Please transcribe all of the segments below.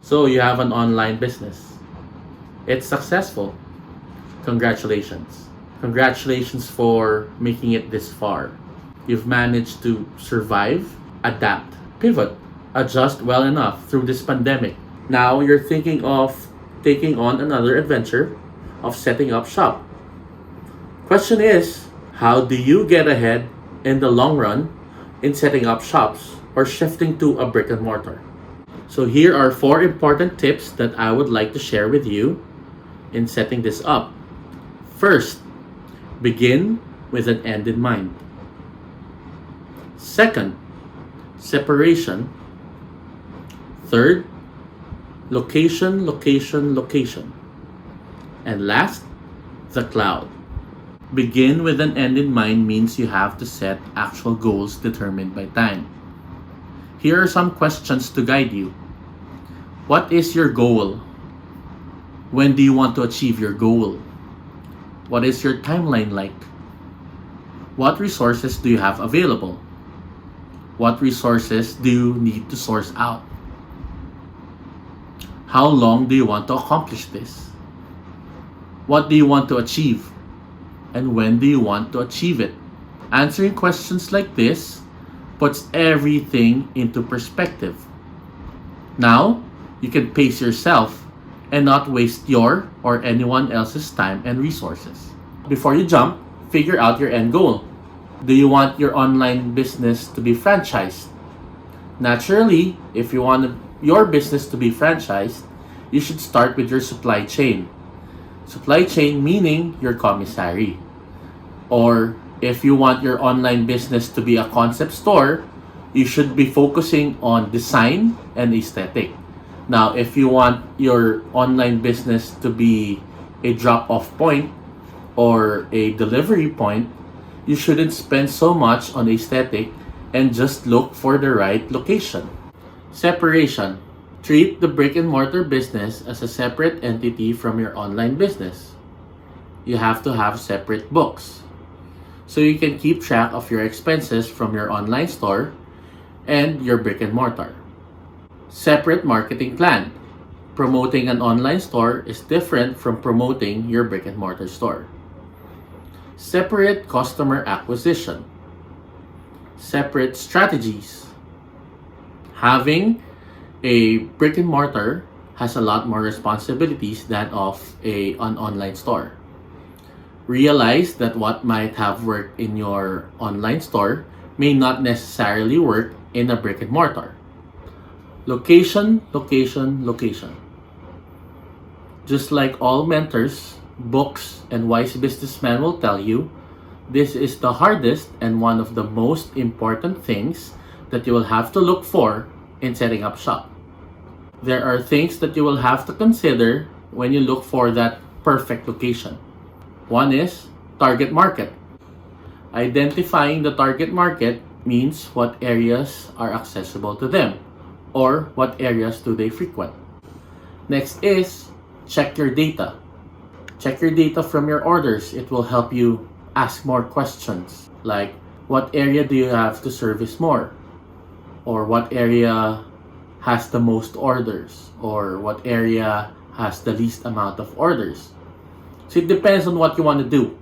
So you have an online business. It's successful. Congratulations. Congratulations for making it this far. You've managed to survive, adapt, pivot, adjust well enough through this pandemic. Now you're thinking of taking on another adventure of setting up shop. Question is, how do you get ahead in the long run in setting up shops or shifting to a brick and mortar? So here are four important tips that I would like to share with you in setting this up. First, begin with an end in mind. Second, separation. Third, location, location, location. And last, the cloud. Begin with an end in mind means you have to set actual goals determined by time. Here are some questions to guide you. What is your goal? When do you want to achieve your goal? What is your timeline like? What resources do you have available? What resources do you need to source out? How long do you want to accomplish this? What do you want to achieve? And when do you want to achieve it? Answering questions like this puts everything into perspective. Now, you can pace yourself and not waste your or anyone else's time and resources. Before you jump, figure out your end goal. Do you want your online business to be franchised? Naturally, if you want your business to be franchised, you should start with your supply chain. Supply chain meaning your commissary. Or if you want your online business to be a concept store, you should be focusing on design and aesthetic. Now, if you want your online business to be a drop-off point or a delivery point, you shouldn't spend so much on aesthetic and just look for the right location. Separation. Treat the brick and mortar business as a separate entity from your online business. You have to have separate books so you can keep track of your expenses from your online store and your brick and mortar. Separate marketing plan. Promoting an online store is different from promoting your brick and mortar store. Separate customer acquisition. Separate strategies. Having a brick and mortar has a lot more responsibilities than of an online store. Realize that what might have worked in your online store may not necessarily work in a brick and mortar. Location, location, location. Just like all mentors, books, and wise businessmen will tell you, this is the hardest and one of the most important things that you will have to look for in setting up shop. There are things that you will have to consider when you look for that perfect location. One is target market. Identifying the target market means what areas are accessible to them or what areas do they frequent. Next is check your data. Check your data from your orders. It will help you ask more questions like what area do you have to service more, or what area has the most orders, or what area has the least amount of orders. So it depends on what you want to do.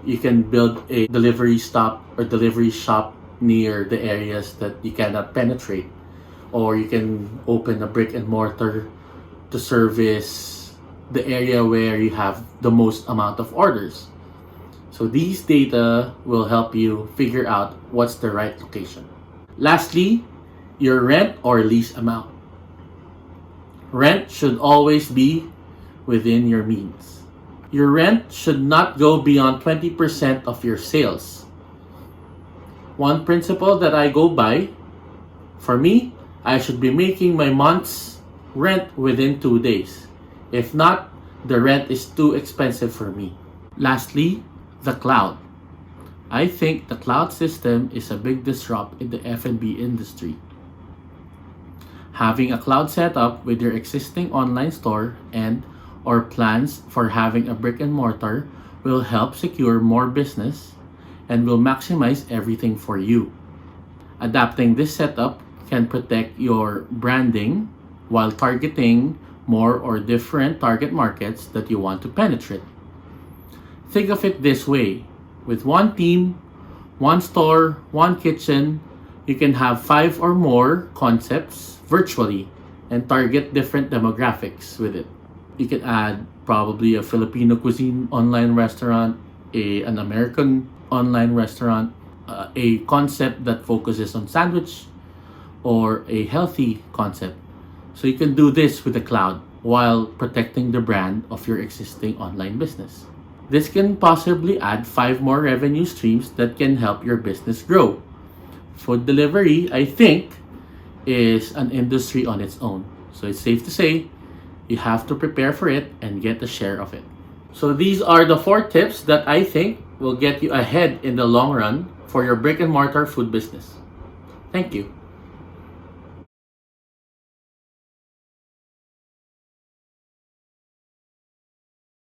You can build a delivery stop or delivery shop near the areas that you cannot penetrate, or you can open a brick and mortar to service the area where you have the most amount of orders. So these data will help you figure out what's the right location. Lastly, your rent or lease amount. Rent should always be within your means. Your rent should not go beyond 20% of your sales. One principle that I go by, for me, I should be making my month's rent within 2 days. If not, the rent is too expensive for me. Lastly, the cloud. I think the cloud system is a big disrupt in the F&B industry. Having a cloud setup with your existing online store and or plans for having a brick and mortar will help secure more business and will maximize everything for you. Adapting this setup can protect your branding, while targeting more or different target markets that you want to penetrate. Think of it this way: with one team, one store, one kitchen, you can have 5 or more concepts virtually and target different demographics with it. You can add probably a Filipino cuisine online restaurant, an American online restaurant, a concept that focuses on sandwich, or a healthy concept. So you can do this with the cloud while protecting the brand of your existing online business. This can possibly add 5 more revenue streams that can help your business grow. Food delivery, I think, is an industry on its own. So it's safe to say you have to prepare for it and get a share of it. So these are the 4 tips that I think will get you ahead in the long run for your brick and mortar food business. Thank you.